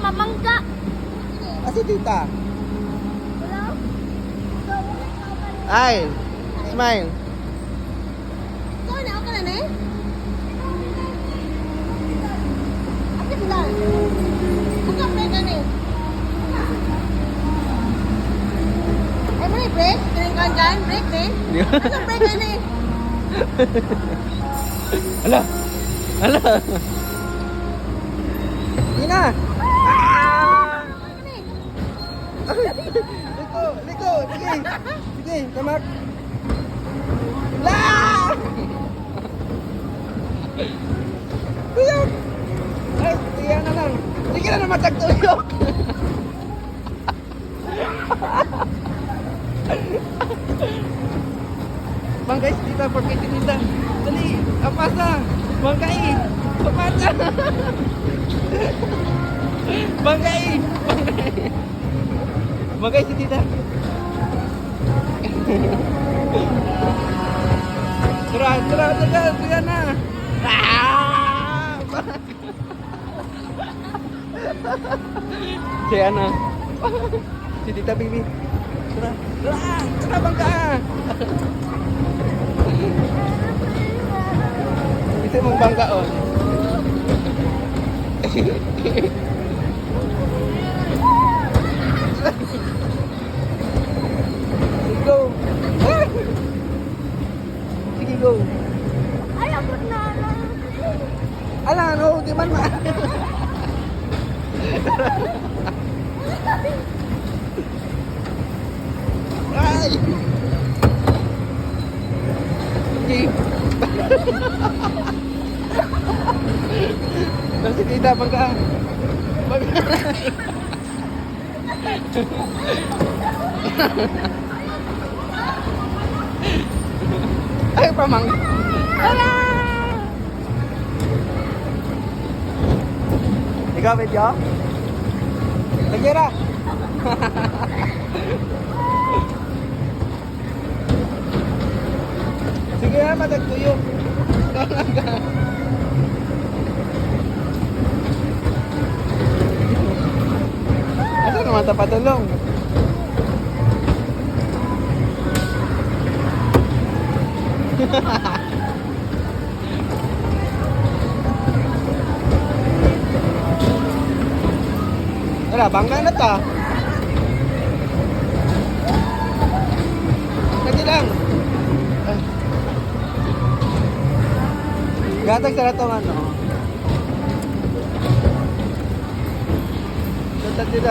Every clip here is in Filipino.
mamangga. Kasi tita. Hello? Ay, smile. Ikaw na, ako na na eh. Akit lang. Ako break na eh. Ay mo na break? Kankan, break na eh. Ako break na eh. Ala! Ala! Hindi na! Liko! Liko! Sige! Sige! Tamak! La! Tuyok! Ay! Tiyan na lang! Sige na naman tagtuyok! Bangkay si tita, porkay si tita. Dali! Apasa! Bangkay! Apasa! Bangkay! Bangkay! Bangkay si tita. Tara! Tara! Tara! Tara na! Ah! Si Ana. Si Tita Bibi. Tara! Tara! Tara! Bangka! Ito mong bangka, oh. Go! Sige, go! Ay, abot na. Ala, no, di man ma. Ay! Sige. Nasi tita, bangka. Bangka. Ay, pamang. Ala! Ikaw, medyo? Nagira! Sige na, matagtuyok. Asa naman ta patulong? Wala, bangga na ta. Lagi lang. Gatag sa ratong ano. Tita.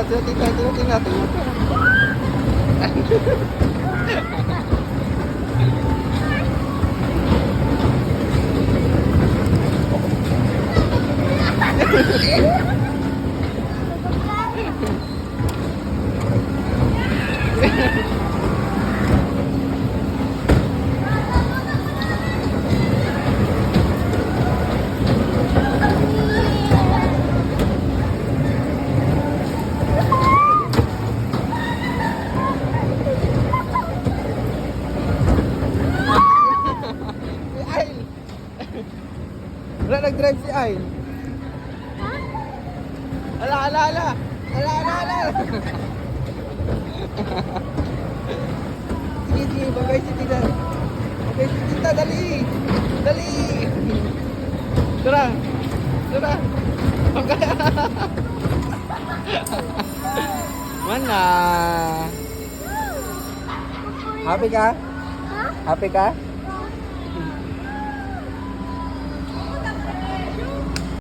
Wala nag-drive si Ay. Ala. Sige, bagay si tita. Bagay si tita, dali. Tara. Bagay. Mana? Happy ka? Ha? Happy ka?